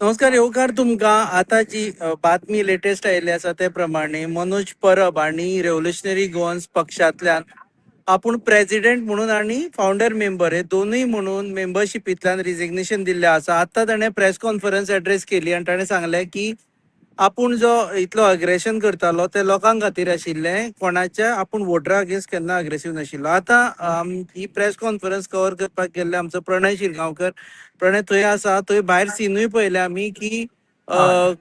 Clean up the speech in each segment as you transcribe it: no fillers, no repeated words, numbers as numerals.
नमस्कार येवकार तुमकां आतां जी बातमी लेटेस्ट आयिल्ली आसा ते प्रमाणे मनोज परब आणि रेव्होल्युशनरी गोवन्स पक्षांतल्यान आपूण प्रेसिडेंट म्हणून आणि फाउंडर मेंबर हे दोनूय म्हणून मेंबरशिपींतल्यान रिजिग्नेशन दिल्लें आसा. आतां ताणें प्रेस कॉन्फरन्स एड्रेस केली आनी ताणें सांगलें की आपूण जो इतलो अग्रेशन करतालो ते लोकांक खातीर आशिल्लें, कोणाच्या आपूण वोटरा अगेन्स्ट केन्ना अग्रेसीव नाशिल्लो. आतां ही प्रेस कॉन्फरन्स कव्हर करपाक गेल्ले आमचो प्रणय शिरगांवकर. प्रणय थंय आसा, थंय भायर सिनूय पळयले आमी की हय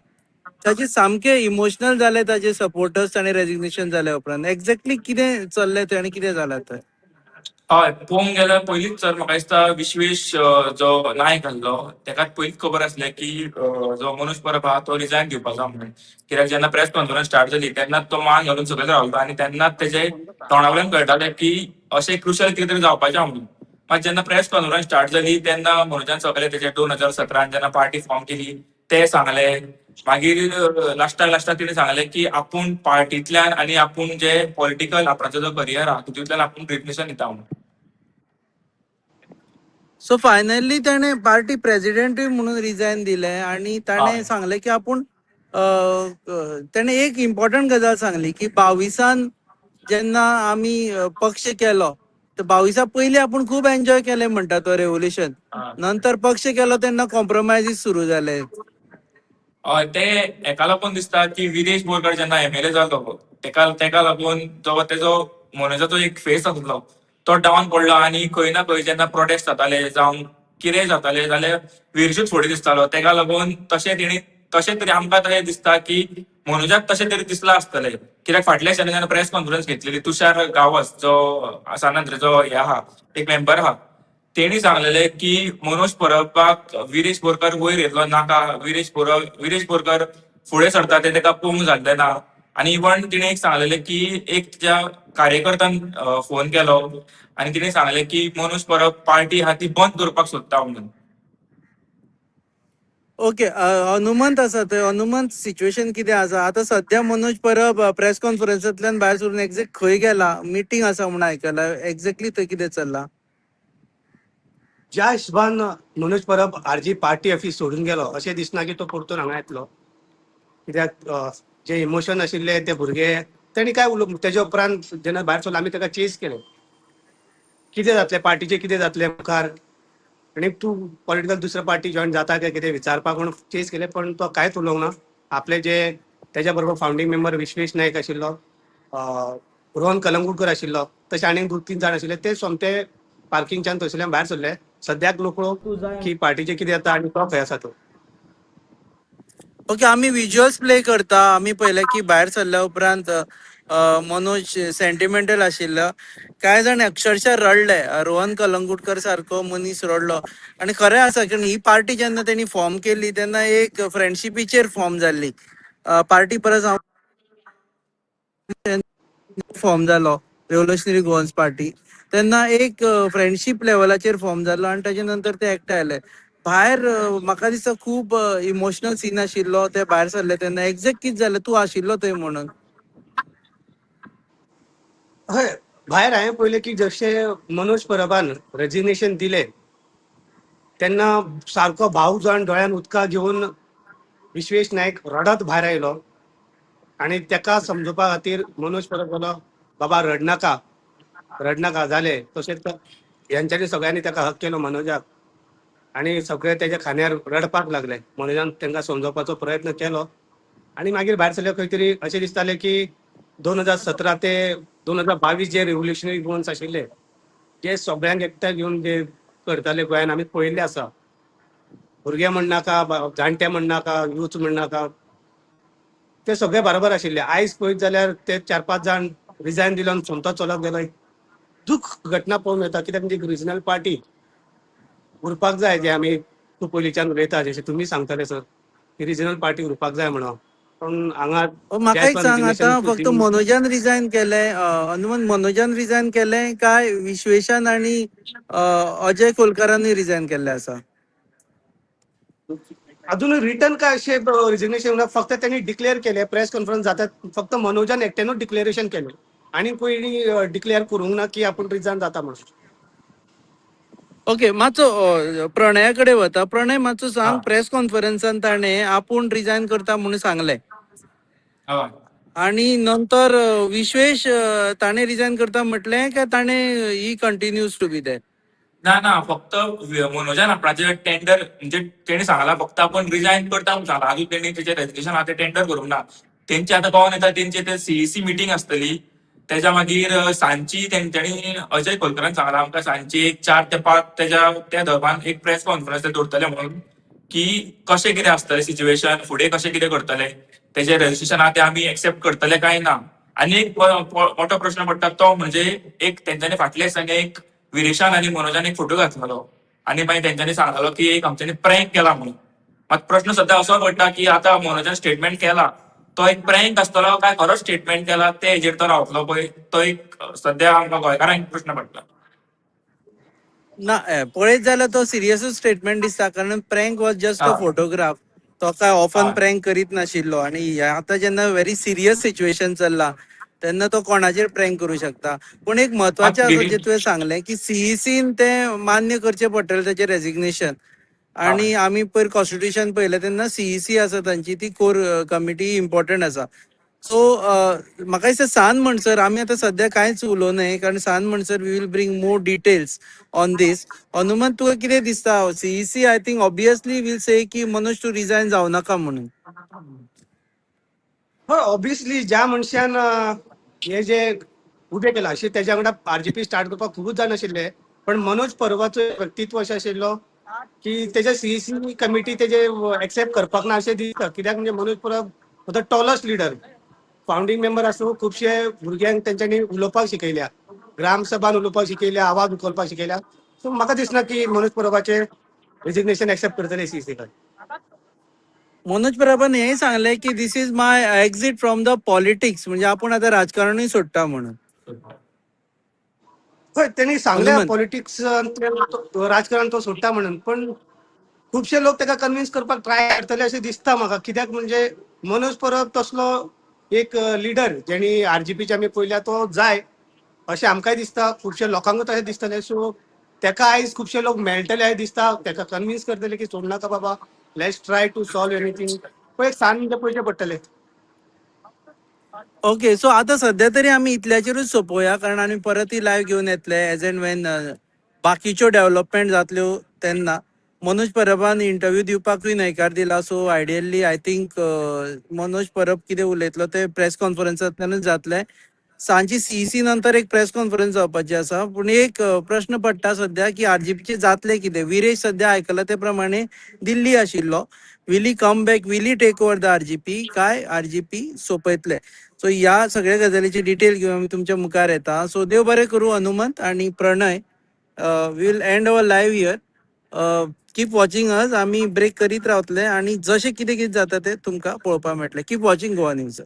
ताचे सामके इमोशनल जाले ताचे सपोर्टर्स आनी रेजिग्नेशन जाल्या उपरांत. एक्झॅक्टली कितें चल्लें थंय आनी कितें जालां थंय? हय पळोवंक गेल्यार पयलींच तर म्हाका दिसता विश्वेश जो नायक आहलो तेकाच पयलींच खबर आसलें की जो मनोज परब आहा तो रिजायन दिवपाक जाय म्हणून. कित्याक जेन्ना प्रेस कॉन्फरन्स स्टार्ट जाली तेन्नाच तो मान घालून सकयल रावलो आनी तेन्नाच तेजे तोंडावयल्यान कळटालें की अशें क्रुशल कितें तरी जावपाचें म्हणून. मात जेन्ना प्रेस कॉन्फरन्स स्टार्ट जाली तेन्ना मनोजान सगळें तेजे 2017 जेन्ना पार्टी फॉर्म केली ते सांगलें. मागीर लास्टाक तिणें सांगलें की आपूण पार्टींतल्यान आनी आपूण जे पॉलिटिकल आपणाचो जो करियर आहा तितूंतल्यान आपूण रिजिग्नेशन दिता म्हणून. सो फायनली ताणें पार्टी प्रेसिडेंटूय म्हणून रिजायन दिलें आनी ताणें हय सांगलें की आपूण ताणें एक इम्पॉर्टंट गजाल सांगली की 22 जेन्ना आमी पक्ष केलो तर 22 पयलीं आपूण खूब एन्जॉय केलें म्हणटा तो रेव्होल्युशन. हय नंतर पक्ष केलो तेन्ना कॉम्प्रोमायजीस सुरू जाले. हय ते हेका लागून दिसता की विरेश बोरकर जेन्ना एमएलए जालो तेका लागून जो तेजो मनोजाचो एक फेस आसलो तो डावन पडलो आनी खंय ना खंय जेन्ना प्रोटेस्ट जाताले जावं कितेंय जातालें जाल्यार विरशूच फुडें दिसतालो. तेका लागून तशें तरी आमकां तशें दिसता की मनोजाक तशें तरी दिसलां आसतलें. कित्याक फाटल्या दिसांनी जेन्ना प्रेस कॉन्फरन्स घेतलेली तुषार गावस जो सानंद्रचो हे आहा एक मेंबर आहा तेणी सांगलेले की मनोज परबाक विरेश बोरकर वयर येतलो नाका. विरेश बोरकर फुडें सरता ते तेका पळोवंक जाल्लें ना. आनी इवन तिणें एक सांगलेलें की एक तिच्या कार्यकर्त्यान फोन केलो आनी तिणें सांगलें की मनोज परब पार्टी आहा ती बंद करपाक सोदता म्हणून. ओके हनुमंत आसा थंय. हनुमंत सिच्युएशन कितें आसा आतां सध्या मनोज परब प्रेस कॉन्फरन्सांतल्यान भायर सरून एक्झॅक्ट खंय गेला? मिटींग आसा म्हणून आयकलां. एक्झॅक्टली थंय कितें चल्लां? ज्या हिशोबान Manoj Parab RG party office सोडून गेलो अशें दिसना की तो परतून हांगा येतलो. कित्याक जे इमोशन आशिल्ले ते भुरगे तेणी काय उलोवंक तेजे उपरांत जेन्ना भायर सरलो आमी तेका चेस केलें. कितें जातलें पार्टीचें कितें जातलें मुखार आनी तूं पॉलिटिकल दुसऱ्या पार्टी जॉयन जाता काय कितें विचारपाक म्हणून चेस केलें पण तो कांयच उलोवंक ना. आपले जे तेज्या बरोबर फावंडींग मेंबर विश्वेश नायक आशिल्लो, रोहन कलंगूटकर आशिल्लो, तशें आनीक 2-3 जाण आशिल्ले ते सोमते पार्किंगच्यान थंयसरल्यान भायर सरले. सद्याक लोक की पार्टीचे कितें जाता आनी तो खंय आसा तो. ओके आमी विज्युअल्स प्ले करता. आमी पळयलें की भायर सरल्या उपरांत मनोज सेंटिमेंटल आशिल्लो. कांय जाण अक्षरशः रडले. रोहन कलंगूटकर सारको मनीस रडलो. आनी खरें आसा की ही पार्टी जेन्ना तेणी फॉर्म केली तेन्ना एक फ्रेंडशिपीचेर फॉर्म जाल्ली. पार्टी परस हांव फॉर्म जालो रेव्होल्युशनरी गोवन्स पार्टी तेन्ना एक फ्रेंडशीप लेवलाचेर फॉर्म जालो आनी ताचे नंतर ते एकठांय आयले. भायर म्हाका दिसता खूब इमोशनल सीन आशिल्लो ते भायर सरले तेन्ना. एक्झॅक्ट कितें जालें? तूं आशिल्लो थंय म्हणून. हय भायर हांवें पळयलें की जशें मनोज परबान रेजिग्नेशन दिलें तेन्ना सारको भाव जावन दोळ्यान उदकां घेवन विश्वेश नायक रडत भायर आयलो आनी तेका समजोवपा खातीर मनोज परब गेलो बाबा रडनाका जालें. तशेंच हेंच्यांनी सगळ्यांनी तेका हक केलो मनोजाक आनी सगळे तेज्या खांद्यार रडपाक लागले. मनोजान तेंकां समजोवपाचो प्रयत्न केलो आनी मागीर भायर सरले खंय तरी अशें दिसतालें की 2017 ते 2022 जे रेव्होल्युशनरी गोवन्स आशिल्ले जे सगळ्यांक एकठांय घेवन जे करताले गोंयान आमी पळयल्ले आसा. भुरगे म्हणनाका, जाणटे म्हणनाका, यूथ म्हणनाका, ते सगळे बरोबर आशिल्ले. आयज पळयत जाल्यार ते 4-5 जाण रिजायन दिलो आनी सोमतो चलत गेलो. दूख घटना पळोवंक येता. कित्याक म्हणजे रिजनल पार्टी उरपाक जाय जे आमी तूं पयलींच्यान उलयता जशें तुमी सांगताले सर की रिजनल पार्टी उरपाक जाय म्हणून. पण हांगा ज्या म्हाका एक हिशोबान सांग रिजिग्नेशन आतां फक्त दिवन मनोजान रिजायन केलें हनुमंत मनोजान रिजायन केलें काय विश्वेशान आनी अजय कोलकारांनी रिजायन केल्लें आसा? अजून रिटर्न काय असे रिजिग्नेशन फक्त त्यांनी डिक्लेअर केले. प्रेस कॉन्फरन्स जातात फक्त मनोजान एकट्यानूच डिक्लेरेशन केले आणि कोणी डिक्लेअर करूंक ना की आपण रिजाइन जाता म्हणून. ओके, मातसो प्रणया कडेन वता. प्रणय, मातसो सांग, हा. प्रेस कॉन्फरन्सान ताणें आपूण रिजायन करता म्हणून सांगलें हय. आणि नंतर विश्वेश ताणें रिजायन करता म्हटलें काय ताणें ही कंटिन्यूज टू बी देर? ना ना, फक्त मनोजान आपणाचे टेंडर म्हणजे तेणी सांगला फक्त आपण रिजाईन करता म्हणून सांगला. अजून त्यांनी त्याचे रेजिग्नेशन आता टेंडर करूंक ना. तेंची आता पावन येता तेंची ते सीईसी मिटींग आसतली. त्याच्या मागीर सांजची तेंच्यांनी अजय खोलकरान सांगला आमकां सांजची एक 4 ते 5 त्या दरम्यान एक प्रेस कॉन्फरन्स ते दवरतले म्हणून, की कशें कितें आसतलें सिच्युएशन, फुडें कशें कितें करतले, तेजे रजिस्ट्रेशन आहा ते आमी एक्सेप्ट करतले काय ना. आनी एक मोठो प्रश्न पडटा तो म्हणजे एक तेंच्यांनी फाटल्या दिसांनी एक विरेशान आणि मनोजान एक फोटो घातलेलो आणि मागीर तेंच्यांनी सांगलो की एक आमच्यांनी प्रँक केला म्हणून. मात प्रश्न सध्या असो पडटा की आता मनोजान स्टेटमेंट केला तो एक प्रँक आसतलो काय खरोच स्टेटमेंट केला ते हेजेर तो रावतलो पळय, तो एक सध्या आमकां गोंयकारांक प्रश्न पडटा. ना पळयत जाल्यार तो सिरियसच स्टेटमेंट दिसता, कारण प्रँक वॉज जस्ट अ हय. फोटोग्राफ. तो काय ऑफन हय. प्रँक करीत नाशिल्लो आणि आतां जेन्ना व्हेरी सिरियस सिच्युएशन चल्ला तेन्ना तो कोणाचेर प्रँक करूं शकता. पूण एक मात म्हत्वाचें आसा गिरी जें तुवें सांगलें की सीईसीन तें मान्य करचें पडटलें तेचें रेजिग्नेशन. आणि आमी पयर कॉन्स्टिट्युशन पळयलें तेन्ना सीईसी आसा तांची ती कोर कमिटी इम्पॉर्टंट आसा. सो म्हाका दिसता सांज म्हणसर आमी आतां सध्या कांयच उलोवनय, कारण सांज म्हणसर we will bring more details on this. Hanumant, तुका कितें दिसता? CEC I think obviously will say की मनोज तूं रिजायन जावं नाका म्हणून. हो, ऑब्वियसली ज्या मनशान हे जे उबें केला अशें तेज्या वांगडा आरजीपी स्टार्ट करपाक खूबच जाण आशिल्ले, पण मनोज परबाचो व्यक्तित्व अशें आशिल्लो की तेजे सीईसी कमिटी तेजे एक्सेप्ट करपाक ना अशें दिसता. कित्याक म्हणजे Manoj Parab the tallest leader, founding member आसूं, खुबशे भुरग्यांक तेंच्यांनी उलोवपाक शिकयल्या, ग्रामसभान उलोवपाक शिकयल्या, आवाज उखलपाक शिकयल्या. सो म्हाका दिसना की मनोज परबाचे रेजिग्नेशन एक्सेप्ट करतले सीईसी. मनोज परबान हेंय सांगलें की this is my exit from the politics, म्हणजे आपूण आतां राजकारणूय सोडटा म्हणून. होय, त्यांनी सांगल्या हनुमंत, पॉलिटिक्स राजकारण तो सोडटा म्हणून, पण खुबशे लोक ताका कन्विन्स करपाक ट्राय करतले अशें दिसता म्हाका. कित्याक म्हणजे मनोज परब तसलो एक लिडर जेणी आरजीपीचे आमी पयल्या तो जाय अशें आमकांय दिसता, खुबशे लोकांकूय तशें दिसतलें. सो तेका आयज खुबशे लोक मेळटले अशें दिसता, तेका कन्विन्स करतले की सोड नाका बाबा, let's try to solve anything. पळय सांज म्हणजे पयशे पडटले. ओके. सो आतां सध्या तरी आमी इतल्याचेरूच सोंपोवया, कारण आमी परत ही लायव्ह घेवन येतले एज एंड वेन बाकीच्यो डेव्हलपमेंट जातल्यो तेन्ना. मनोज परबान इंटरव्यू दिवपाकूय न्हयकार दिला. So ideally I think Manoj Parab कितें उलयतलो ते प्रेस कॉन्फरन्सांतल्यानूच जातलें. सांजची सीईसी नंतर एक प्रेस कॉन्फरन्स जावपाची आसा. पूण एक प्रश्न पडटा सध्या की आरजीपीचे जातलें कितें? विरेश सध्या आयकला ते प्रमाणे दिल्ली आशिल्लो. Will he come back, will he take over the RGP, काय आरजीपी सोंपयतले? सो ह्या सगळ्या गजालीची डिटेल घेऊन आमी तुमच्या मुखार येता. सो देव बरें करूं हनुमंत आणि Pranay. We'll end our live here. Keep watching us. आमी ब्रेक करीत रावतले आणि जशें कितें कितें जाता तें तुमकां पळोवपाक मेळटलें. Keep watching Goa news.